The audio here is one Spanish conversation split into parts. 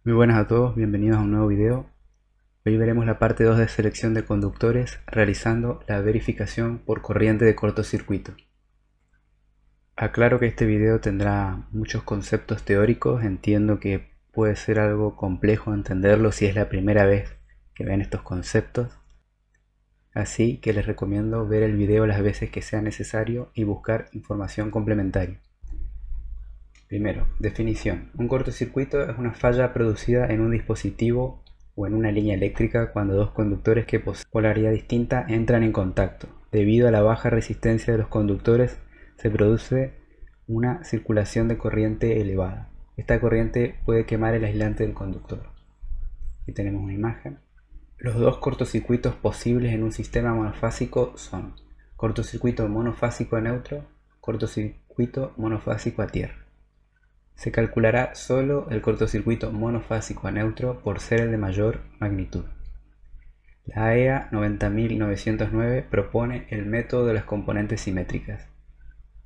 Muy buenas a todos, bienvenidos a un nuevo video. Hoy veremos la parte 2 de selección de conductores realizando la verificación por corriente de cortocircuito. Aclaro que este video tendrá muchos conceptos teóricos, entiendo que puede ser algo complejo entenderlo si es la primera vez que ven estos conceptos. Así que les recomiendo ver el video las veces que sea necesario y buscar información complementaria. Primero, definición. Un cortocircuito es una falla producida en un dispositivo o en una línea eléctrica cuando dos conductores que poseen polaridad distinta entran en contacto. Debido a la baja resistencia de los conductores, se produce una circulación de corriente elevada. Esta corriente puede quemar el aislante del conductor. Aquí tenemos una imagen. Los dos cortocircuitos posibles en un sistema monofásico son cortocircuito monofásico a neutro, cortocircuito monofásico a tierra. Se calculará solo el cortocircuito monofásico a neutro por ser el de mayor magnitud. La AEA 90909 propone el método de las componentes simétricas.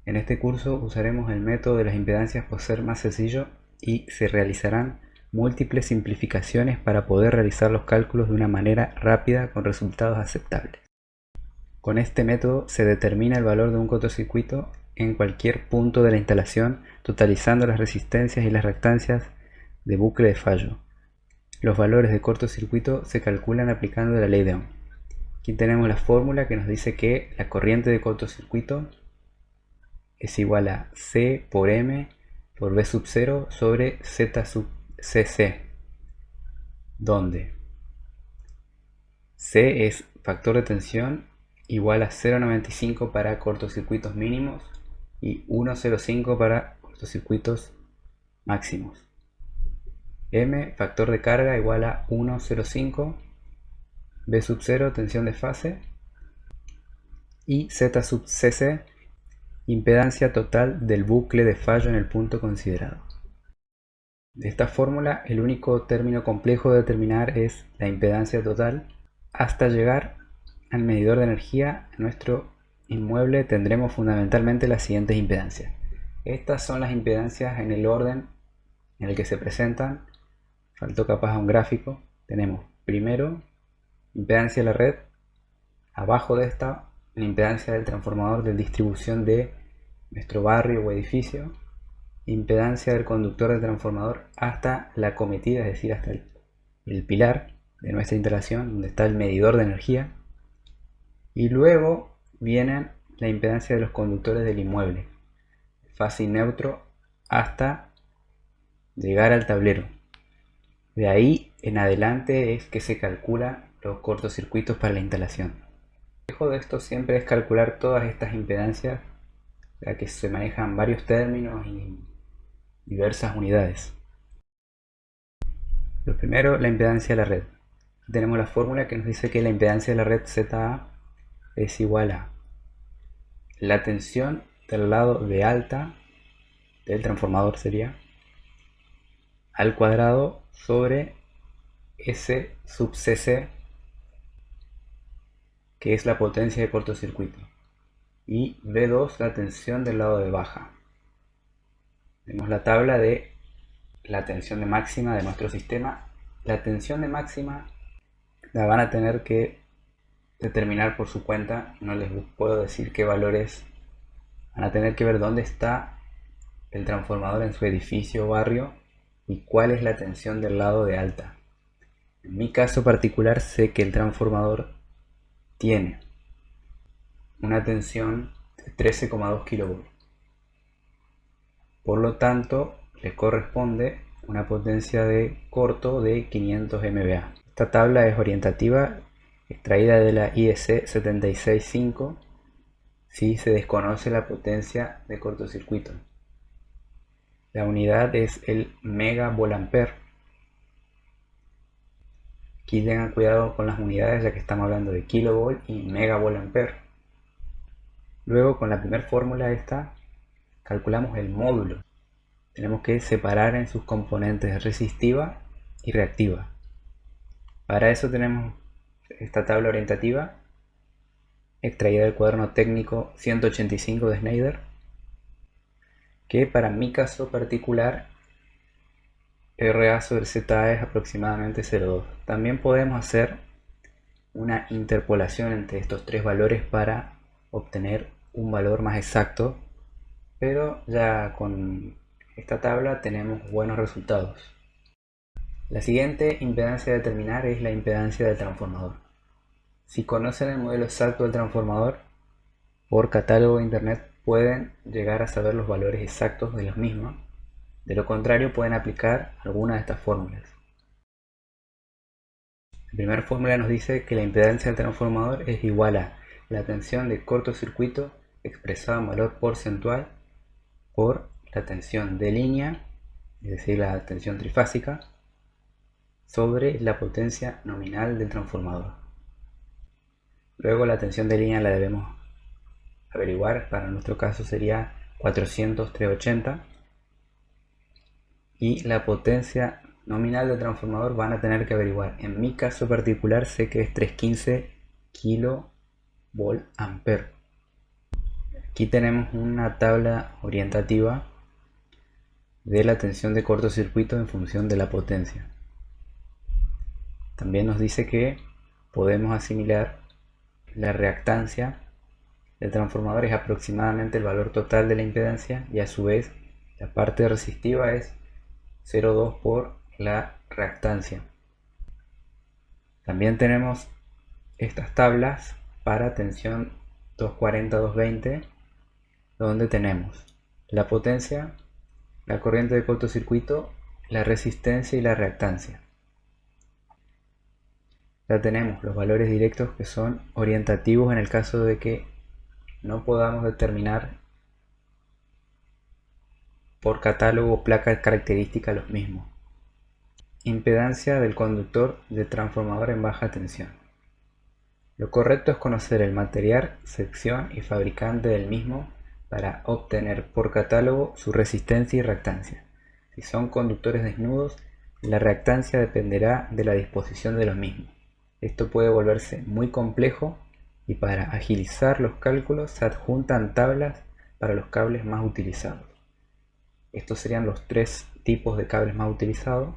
En este curso usaremos el método de las impedancias por ser más sencillo y se realizarán múltiples simplificaciones para poder realizar los cálculos de una manera rápida con resultados aceptables. Con este método se determina el valor de un cortocircuito en cualquier punto de la instalación, totalizando las resistencias y las reactancias de bucle de fallo. Los valores de cortocircuito se calculan aplicando la ley de Ohm. Aquí tenemos la fórmula que nos dice que la corriente de cortocircuito es igual a C por M por V sub 0 sobre Z sub CC, donde C es factor de tensión igual a 0,95 para cortocircuitos mínimos y 1,05 para cortocircuitos máximos. M, factor de carga igual a 1,05, V sub 0, tensión de fase, y Z sub CC, impedancia total del bucle de fallo en el punto considerado. De esta fórmula, el único término complejo de determinar es la impedancia total. Hasta llegar al medidor de energía, en nuestro inmueble tendremos fundamentalmente las siguientes impedancias. Estas son las impedancias en el orden en el que se presentan. Faltó capaz un gráfico. Tenemos primero impedancia de la red, abajo de esta la impedancia del transformador de distribución de nuestro barrio o edificio, impedancia del conductor del transformador hasta la cometida, es decir, hasta el pilar de nuestra instalación donde está el medidor de energía, y luego viene la impedancia de los conductores del inmueble, fase y neutro, hasta llegar al tablero. De ahí en adelante es que se calcula los cortocircuitos para la instalación. El objetivo de esto siempre es calcular todas estas impedancias, ya que se manejan varios términos y diversas unidades. Lo primero, la impedancia de la red. Tenemos la fórmula que nos dice que la impedancia de la red ZA es igual a la tensión del lado de alta del transformador sería al cuadrado sobre S sub CC, que es la potencia de cortocircuito, y V2 la tensión del lado de baja. Tenemos la tabla de la tensión de máxima de nuestro sistema. La tensión de máxima la van a tener que determinar por su cuenta, no les puedo decir qué valores. Van a tener que ver dónde está el transformador en su edificio o barrio y cuál es la tensión del lado de alta. En mi caso particular sé que el transformador tiene una tensión de 13,2 kV. Por lo tanto, le corresponde una potencia de corto de 500 MVA. Esta tabla es orientativa, extraída de la IEC 765, si se desconoce la potencia de cortocircuito. La unidad es el megavolt-ampere. Aquí tengan cuidado con las unidades, ya que estamos hablando de kilovolt y megavolt-ampere. Luego, con la primera fórmula esta, calculamos el módulo. Tenemos que separar en sus componentes resistiva y reactiva. Para eso tenemos esta tabla orientativa extraída del cuaderno técnico 185 de Schneider, que para mi caso particular RA sobre ZA es aproximadamente 0,2. También podemos hacer una interpolación entre estos tres valores para obtener un valor más exacto, pero ya con esta tabla tenemos buenos resultados. La siguiente impedancia a determinar es la impedancia del transformador. Si conocen el modelo exacto del transformador, por catálogo de internet pueden llegar a saber los valores exactos de los mismos. De lo contrario, pueden aplicar alguna de estas fórmulas. La primera fórmula nos dice que la impedancia del transformador es igual a la tensión de cortocircuito expresada en valor porcentual por la tensión de línea, es decir, la tensión trifásica, sobre la potencia nominal del transformador. Luego la tensión de línea la debemos averiguar, para nuestro caso sería 400-380, y la potencia nominal del transformador van a tener que averiguar. En mi caso particular sé que es 315 kVA. Aquí tenemos una tabla orientativa de la tensión de cortocircuito en función de la potencia. También nos dice que podemos asimilar la reactancia del transformador es aproximadamente el valor total de la impedancia, y a su vez la parte resistiva es 0,2 por la reactancia. También tenemos estas tablas para tensión 240-220, donde tenemos la potencia, la corriente de cortocircuito, la resistencia y la reactancia. Ya tenemos los valores directos que son orientativos en el caso de que no podamos determinar por catálogo o placa característica los mismos. Impedancia del conductor de transformador en baja tensión. Lo correcto es conocer el material, sección y fabricante del mismo para obtener por catálogo su resistencia y reactancia. Si son conductores desnudos, la reactancia dependerá de la disposición de los mismos. Esto puede volverse muy complejo, y para agilizar los cálculos se adjuntan tablas para los cables más utilizados. Estos serían los tres tipos de cables más utilizados: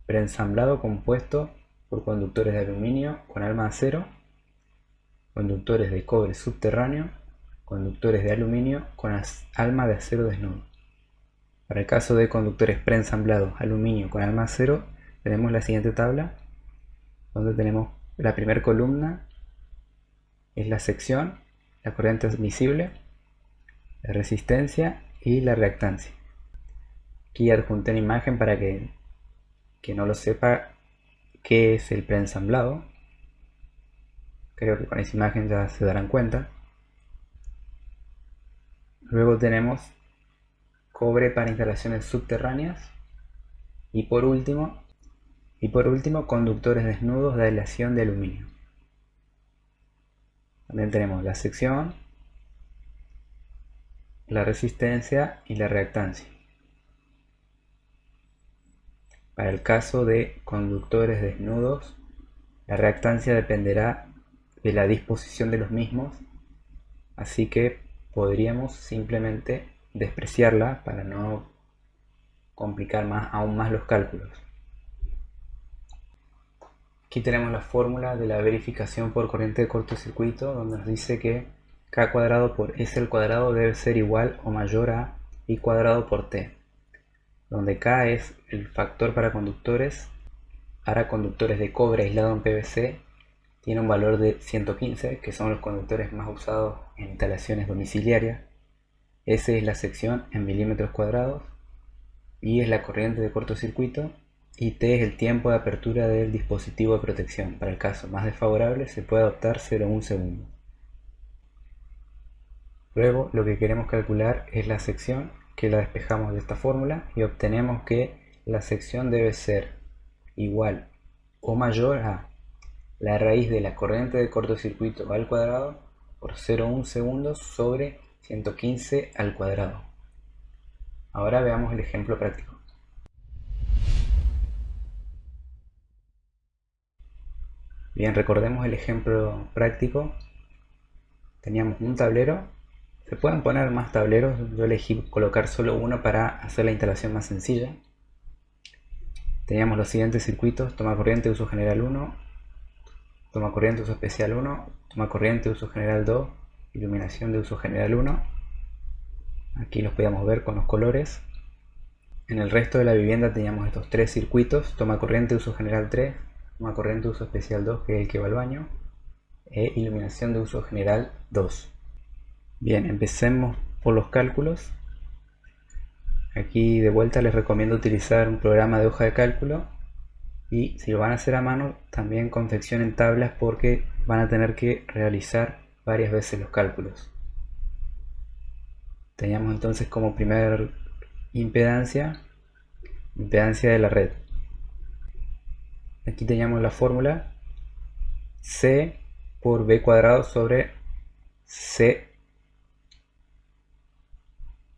preensamblado compuesto por conductores de aluminio con alma de acero, conductores de cobre subterráneo, conductores de aluminio con alma de acero desnudo. Para el caso de conductores preensamblados aluminio con alma de acero, tenemos la siguiente tabla, donde tenemos la primera columna es la sección, la corriente admisible, la resistencia y la reactancia. Aquí adjunté una imagen para que no lo sepa qué es el preensamblado. Creo que con esa imagen ya se darán cuenta. Luego tenemos cobre para instalaciones subterráneas, y por último conductores desnudos de aleación de aluminio. También tenemos la sección, la resistencia y la reactancia. Para el caso de conductores desnudos, la reactancia dependerá de la disposición de los mismos, así que podríamos simplemente despreciarla para no complicar aún más los cálculos. Aquí tenemos la fórmula de la verificación por corriente de cortocircuito, donde nos dice que K cuadrado por S al cuadrado debe ser igual o mayor a I cuadrado por T, donde K es el factor para conductores de cobre aislado en PVC. Tiene un valor de 115, que son los conductores más usados en instalaciones domiciliarias. S es la sección en milímetros cuadrados, I es la corriente de cortocircuito, y T es el tiempo de apertura del dispositivo de protección. Para el caso más desfavorable se puede adoptar 0,1 segundo. Luego lo que queremos calcular es la sección, que la despejamos de esta fórmula y obtenemos que la sección debe ser igual o mayor a la raíz de la corriente de cortocircuito al cuadrado por 0,1 segundos sobre 115 al cuadrado. Ahora veamos el ejemplo práctico. Bien, recordemos el ejemplo práctico. teníamos un tablero. Se pueden poner más tableros, yo elegí colocar solo uno para hacer la instalación más sencilla. Teníamos los siguientes circuitos: toma corriente uso general 1, toma corriente uso especial 1, toma corriente uso general 2, iluminación de uso general 1. Aquí los podíamos ver con los colores. En el resto de la vivienda teníamos estos tres circuitos: toma corriente uso general 3, toma corriente uso especial 2, que es el que va al baño, e iluminación de uso general 2. Bien, empecemos por los cálculos. Aquí de vuelta les recomiendo utilizar un programa de hoja de cálculo, y si lo van a hacer a mano también confeccionen tablas porque van a tener que realizar varias veces los cálculos. Teníamos entonces como primer impedancia de la red. Aquí teníamos la fórmula C por B cuadrado sobre C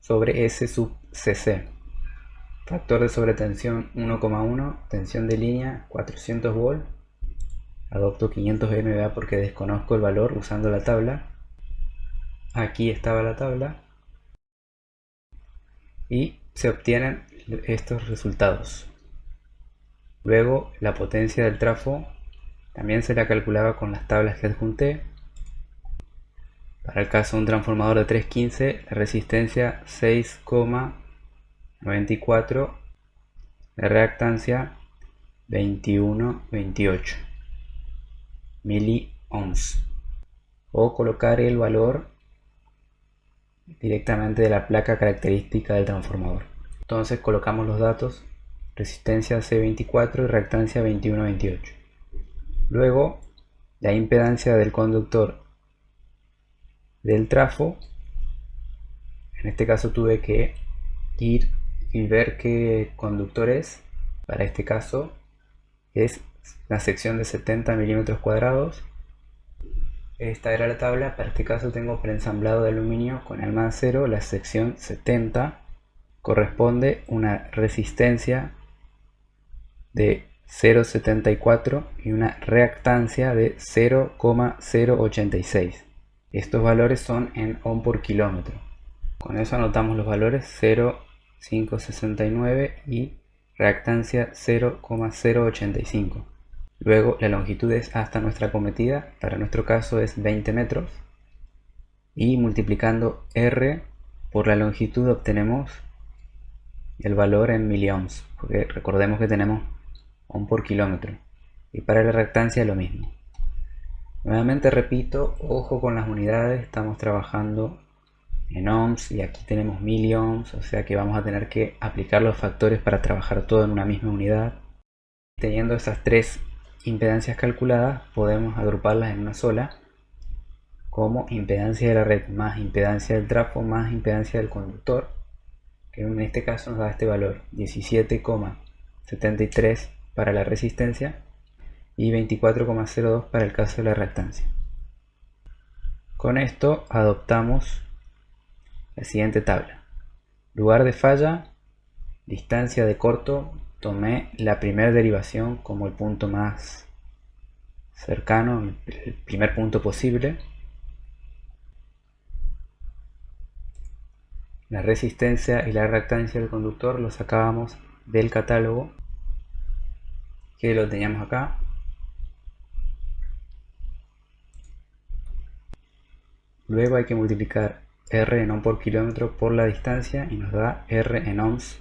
sobre S sub CC. Factor de sobretensión 1,1, tensión de línea 400 volt. Adopto 500 MVA porque desconozco el valor usando la tabla. Aquí estaba la tabla. Y se obtienen estos resultados. Luego la potencia del trafo también se la calculaba con las tablas que adjunté. Para el caso de un transformador de 315, la resistencia 6,94, la reactancia 21,28 miliohms. O colocar el valor directamente de la placa característica del transformador. Entonces colocamos los datos: resistencia C24 y reactancia 21,28. Luego la impedancia del conductor del trafo. En este caso tuve que ir y ver qué conductor es. Para este caso es la sección de 70 milímetros cuadrados. Esta era la tabla. Para este caso tengo preensamblado de aluminio con alma de acero. La sección 70 corresponde una resistencia de 0,74 y una reactancia de 0,086. Estos valores son en ohm por kilómetro. Con eso anotamos los valores: 0,569 y reactancia 0,085. Luego la longitud es hasta nuestra cometida, para nuestro caso es 20 metros, y multiplicando R por la longitud obtenemos el valor en miliohms, porque recordemos que tenemos ohm por kilómetro. Y para la reactancia lo mismo. Nuevamente repito, ojo con las unidades, estamos trabajando en ohms y aquí tenemos miliohms, o sea que vamos a tener que aplicar los factores para trabajar todo en una misma unidad. Teniendo esas tres impedancias calculadas, podemos agruparlas en una sola, como impedancia de la red más impedancia del trafo más impedancia del conductor, que en este caso nos da este valor: 17,73 para la resistencia y 24,02 para el caso de la reactancia. Con esto adoptamos la siguiente tabla: lugar de falla, distancia de corto. Tomé la primera derivación como el punto más cercano, el primer punto posible. La resistencia y la reactancia del conductor lo sacábamos del catálogo, que lo teníamos acá. Luego hay que multiplicar R en ohm por kilómetro por la distancia y nos da R en ohms.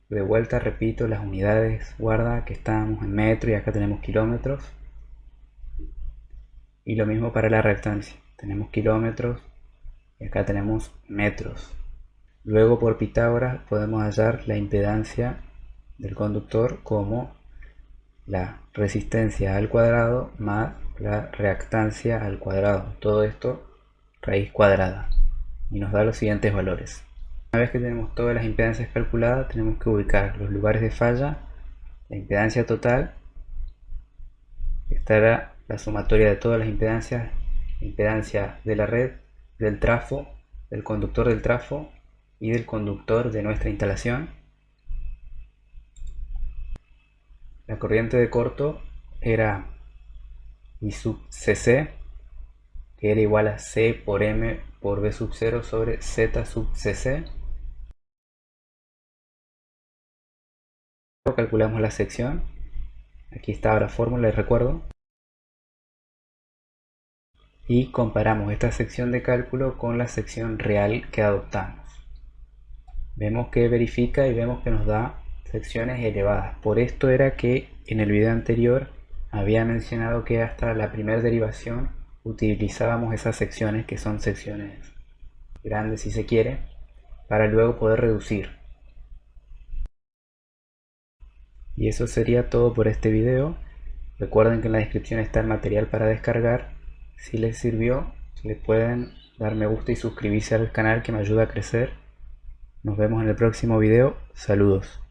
De vuelta repito las unidades, guarda que estábamos en metro y acá tenemos kilómetros. Y lo mismo para la reactancia, tenemos kilómetros y acá tenemos metros. Luego por Pitágoras podemos hallar la impedancia del conductor como la resistencia al cuadrado más la reactancia al cuadrado. Todo esto raíz cuadrada. Y nos da los siguientes valores. Una vez que tenemos todas las impedancias calculadas, tenemos que ubicar los lugares de falla, la impedancia total. Esta era la sumatoria de todas las impedancias: impedancia de la red, del trafo, del conductor del trafo y del conductor de nuestra instalación. La corriente de corto era I sub CC, que era igual a C por M por B sub 0 sobre Z sub CC. Calculamos la sección. Aquí está la fórmula, les recuerdo. Y comparamos esta sección de cálculo con la sección real que adoptamos. Vemos que verifica y vemos que nos da secciones elevadas. Por esto era que en el video anterior había mencionado que hasta la primera derivación utilizábamos esas secciones, que son secciones grandes si se quiere, para luego poder reducir. Y eso sería todo por este video. Recuerden que en la descripción está el material para descargar. Si les sirvió, le pueden dar me gusta y suscribirse al canal, que me ayuda a crecer. Nos vemos en el próximo video. Saludos.